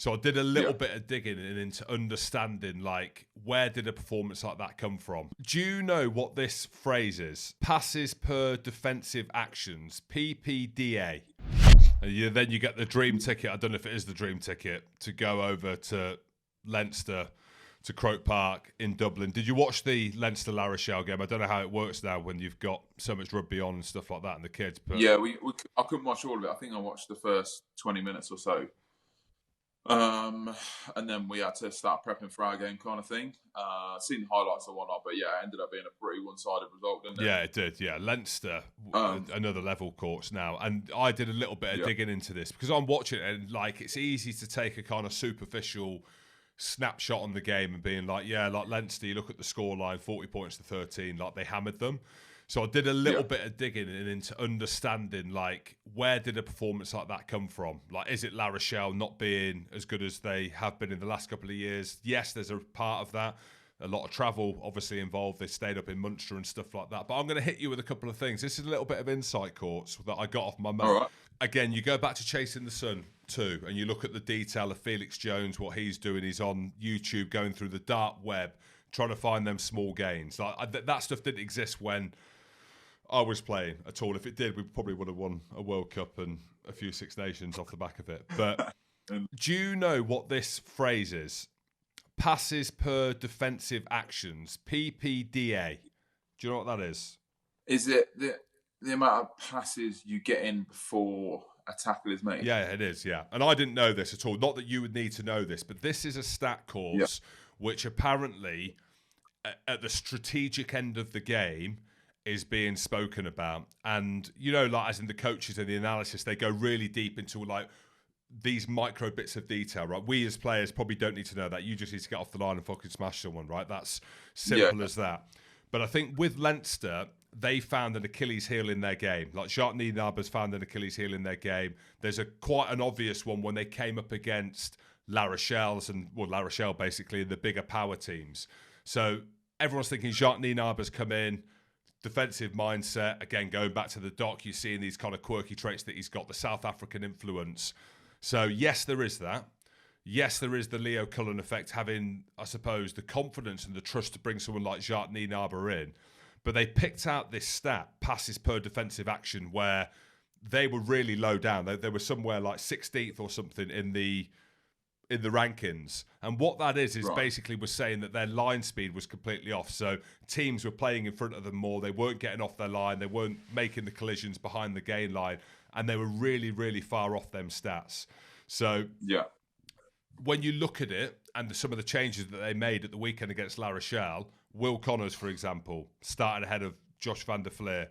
So I did a little bit of digging and into understanding, like, where did a performance like that come from? Do you know what this phrase is? Passes per defensive actions, PPDA. And then you get the dream ticket. I don't know if it is the dream ticket to go over to Leinster, to Croke Park in Dublin. Did you watch the Leinster La Rochelle game? I don't know how it works now when you've got so much rugby on and stuff like that and the kids. But yeah, I couldn't watch all of it. I think I watched the first 20 minutes or so. And then we had to start prepping for our game, kind of thing. Seen highlights and whatnot, but yeah, it ended up being a pretty one-sided result, didn't it? Yeah, it did. Yeah, Leinster, another level course now, and I did a little bit of digging into this because I'm watching it, and like it's easy to take a kind of superficial snapshot on the game and being like, yeah, like Leinster, you look at the scoreline, 40 points to 13, like they hammered them. So I did a little bit of digging and into understanding, like, where did a performance like that come from? Like, is it La Rochelle not being as good as they have been in the last couple of years? Yes, there's a part of that. A lot of travel, obviously, involved. They stayed up in Munster and stuff like that. But I'm going to hit you with a couple of things. This is a little bit of insight, Courts, that I got off my mate. Right. Again, you go back to Chasing the Sun too, and you look at the detail of Felix Jones, what he's doing. He's on YouTube going through the dark web, trying to find them small gains. Like that stuff didn't exist when I was playing at all. If it did, we probably would have won a World Cup and a few Six Nations off the back of it. But do you know what this phrase is? Passes per defensive actions, PPDA. Do you know what that is? Is it the amount of passes you get in before a tackle is made? Yeah, it is, yeah. And I didn't know this at all. Not that you would need to know this, but this is a stat course which apparently at the strategic end of the game is being spoken about. And, you know, like as in the coaches and the analysis, they go really deep into like these micro bits of detail, right? We as players probably don't need to know that. You just need to get off the line and fucking smash someone, right? That's simple as that. But I think with Leinster, they found an Achilles heel in their game. Like Jacques Nienabar's found an Achilles heel in their game. There's quite an obvious one when they came up against La Rochelle basically, the bigger power teams. So everyone's thinking Jacques Nienabar's come in, defensive mindset. Again, going back to the doc, you're seeing these kind of quirky traits that he's got, the South African influence. So yes, there is that. Yes, there is the Leo Cullen effect, having, I suppose, the confidence and the trust to bring someone like Jacques Nienaber in. But they picked out this stat, passes per defensive action, where they were really low down. They were somewhere like 16th or something in the rankings. And what that is basically was saying that their line speed was completely off. So teams were playing in front of them more. They weren't getting off their line. They weren't making the collisions behind the gain line. And they were really, really far off them stats. So when you look at it and some of the changes that they made at the weekend against La Rochelle, Will Connors, for example, started ahead of Josh van der Fleer.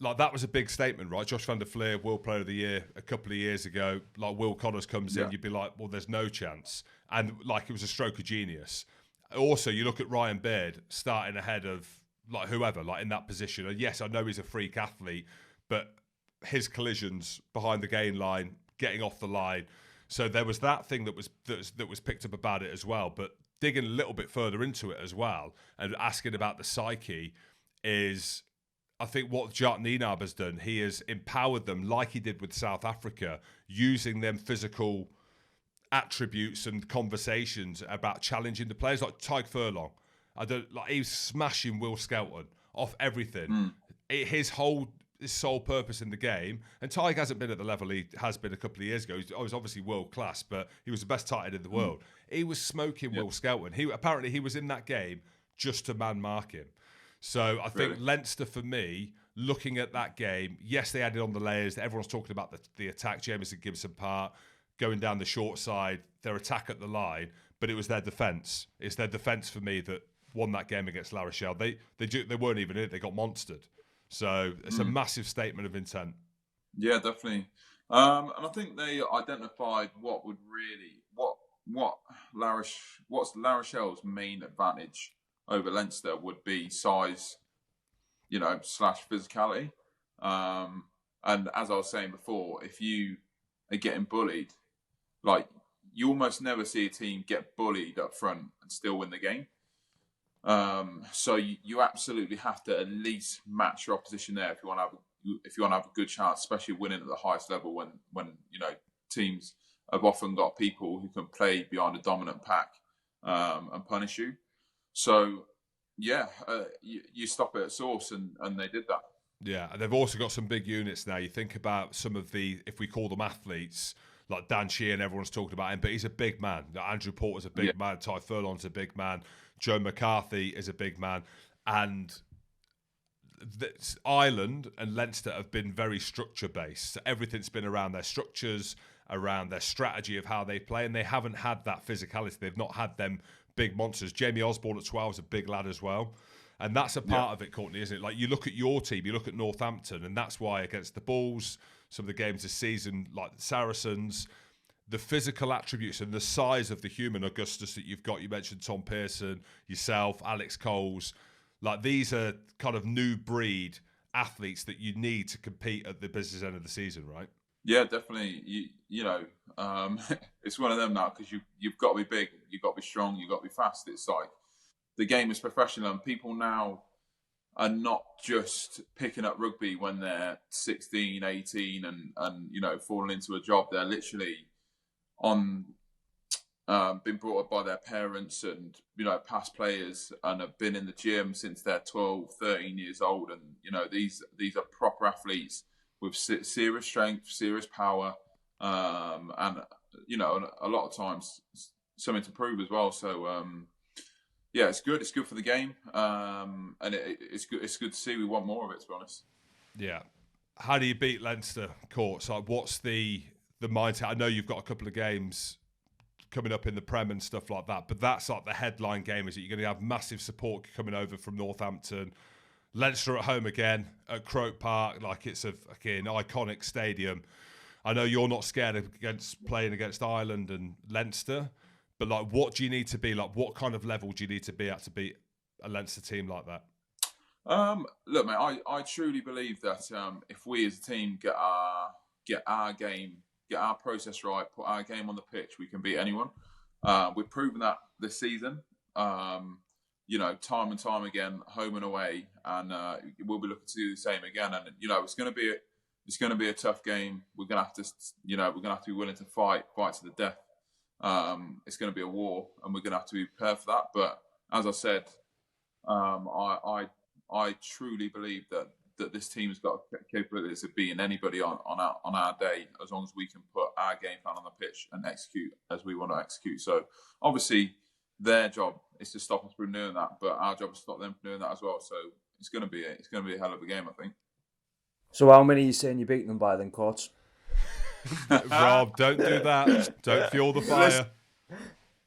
Like, that was a big statement, right? Josh van der Fleer, World Player of the Year a couple of years ago. Like, Will Connors comes in, you'd be like, well, there's no chance. And, like, it was a stroke of genius. Also, you look at Ryan Baird starting ahead of, like, whoever, like, in that position. And, yes, I know he's a freak athlete, but his collisions behind the gain line, getting off the line. So there was that thing that was picked up about it as well. But digging a little bit further into it as well and asking about the psyche is, I think what Jacques Nienaber's done, he has empowered them like he did with South Africa, using them physical attributes and conversations about challenging the players, like Tyke Furlong. He was smashing Will Skelton off everything. His sole purpose in the game, and Tyke hasn't been at the level he has been a couple of years ago. He was obviously world class, but he was the best tight end in the world. He was smoking Will Skelton. Apparently he was in that game just to man mark him. So I think Leinster, for me, looking at that game, yes, they added on the layers. Everyone's talking about the attack, Jamison Gibson part, going down the short side, their attack at the line, but it was their defence. It's their defence for me that won that game against La Rochelle. They weren't even in it. They got monstered. So it's a massive statement of intent. Yeah, definitely. And I think they identified what's La Rochelle's main advantage over Leinster would be size, / physicality. And as I was saying before, if you are getting bullied, like, you almost never see a team get bullied up front and still win the game. So you absolutely have to at least match your opposition there if you want to have a good chance, especially winning at the highest level when teams have often got people who can play behind a dominant pack and punish you. So, yeah, you stop it at source, and they did that. Yeah, and they've also got some big units now. You think about some of the, if we call them athletes, like Dan Sheehan, everyone's talking about him, but he's a big man. Andrew Porter's a big man. Ty Furlong's a big man. Joe McCarthy is a big man. And Ireland and Leinster have been very structure-based. So everything's been around their structures, around their strategy of how they play, and they haven't had that physicality. They've not had them big monsters. Jamie Osborne at 12 is a big lad as well. And that's a part of it, Courtney, isn't it? Like, you look at your team, you look at Northampton, and that's why against the Bulls, some of the games this season, like the Saracens, the physical attributes and the size of the human Augustus that you've got. You mentioned Tom Pearson, yourself, Alex Coles. Like, these are kind of new breed athletes that you need to compete at the business end of the season, right? Yeah, definitely. It's one of them now, because you've got to be big, you've got to be strong, you've got to be fast. It's like the game is professional, and people now are not just picking up rugby when they're 16, 18 and falling into a job. They're literally been brought up by their parents and, past players, and have been in the gym since they're 12, 13 years old. And, these are proper athletes with serious strength, serious power, and, a lot of times something to prove as well. So, yeah, it's good. It's good for the game, and it's good. It's good to see. We want more of it, to be honest. Yeah. How do you beat Leinster, Courts? Like, what's the mindset? I know you've got a couple of games coming up in the Prem and stuff like that, but that's like the headline game. Is that you're going to have massive support coming over from Northampton, Leinster at home again at Croke Park. Like, it's an iconic stadium. I know you're not scared against playing against Ireland and Leinster. But, like, what do you need to be? Like, what kind of level do you need to be at to beat a Leinster team like that? Look, mate, I truly believe that if we as a team get our game, get our process right, put our game on the pitch, we can beat anyone. We've proven that this season. Time and time again, home and away, and we'll be looking to do the same again. And it's going to be a tough game. We're going to have to be willing to fight to the death. It's going to be a war, and we're going to have to be prepared for that. But as I said, I truly believe that this team's got capabilities of beating anybody on our day, as long as we can put our game plan on the pitch and execute as we want to execute. So obviously their job is to stop us from doing that, but our job is to stop them from doing that as well. So it's going to be a hell of a game, I think. So how many are you saying you beat them by then, Courts? Rob, don't do that. Don't fuel the fire.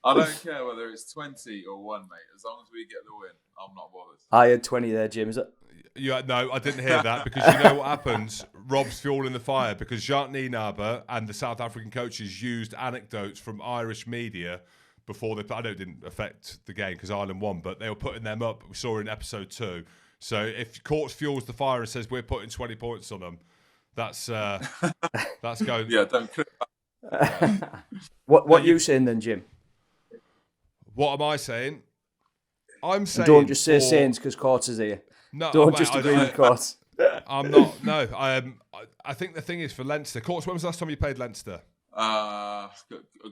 I don't care whether it's 20 or 1, mate. As long as we get the win, I'm not bothered. I had 20 there, Jim. Is it? Yeah, no, I didn't hear that, because you know what happens? Rob's fueling the fire, because Jacques Nienabar and the South African coaches used anecdotes from Irish media before they. I know it didn't affect the game because Ireland won, but they were putting them up. We saw in episode 2. So if Courts fuels the fire and says we're putting 20 points on them, that's going. Yeah, don't. What are you saying then, Jim? What am I saying? I'm saying. Don't just say Saints because Courts is here. No, don't just agree with Courts. I'm not. No, I think the thing is for Leinster. Courts, when was the last time you played Leinster? A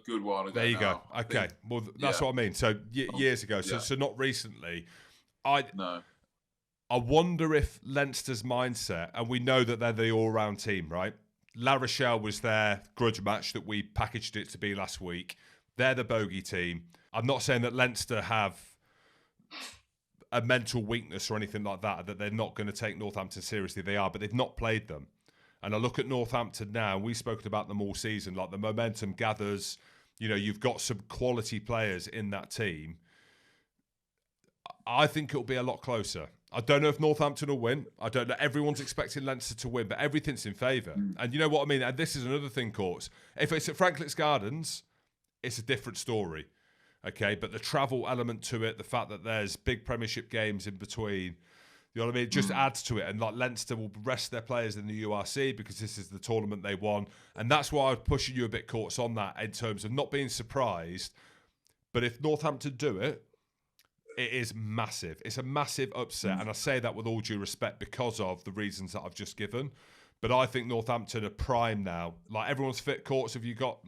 good while ago. There you go. Okay, well that's what I mean. So years ago. So not recently. I wonder if Leinster's mindset, and we know that they're the all-round team, right? La Rochelle was their grudge match that we packaged it to be last week. They're the bogey team. I'm not saying that Leinster have a mental weakness or anything like that they're not going to take Northampton seriously. They are, but they've not played them. And I look at Northampton now, and we've spoken about them all season, like the momentum gathers. You've got some quality players in that team. I think it'll be a lot closer. I don't know if Northampton will win. I don't know. Everyone's expecting Leinster to win, but everything's in favour. And you know what I mean? And this is another thing, Courts. If it's at Franklin's Gardens, it's a different story. Okay, but the travel element to it, the fact that there's big Premiership games in between, you know what I mean? It just adds to it. And like Leinster will rest their players in the URC because this is the tournament they won. And that's why I was pushing you a bit, Courts, on that in terms of not being surprised. But if Northampton do it, it is massive. It's a massive upset. And I say that with all due respect because of the reasons that I've just given. But I think Northampton are prime now. Like, everyone's fit. Courts, have you got,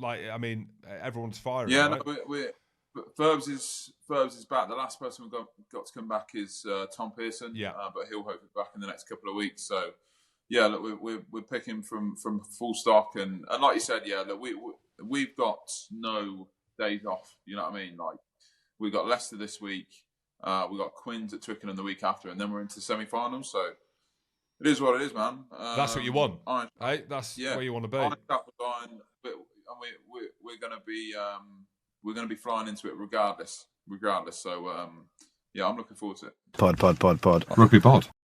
everyone's firing, Yeah, right? no, Furbs is back. The last person we've got to come back is Tom Pearson. Yeah. But he'll hopefully be back in the next couple of weeks. So, yeah, look, we're picking from full stock, and like you said, yeah, look, we've got no days off. You know what I mean? Like, we got Leicester this week. We got Quins at Twickenham the week after, and then we're into semi-finals. So it is what it is, man. That's what you want, right? That's where you want to be. We're going to be flying into it regardless. So yeah, I'm looking forward to it. Pod. Rugby pod.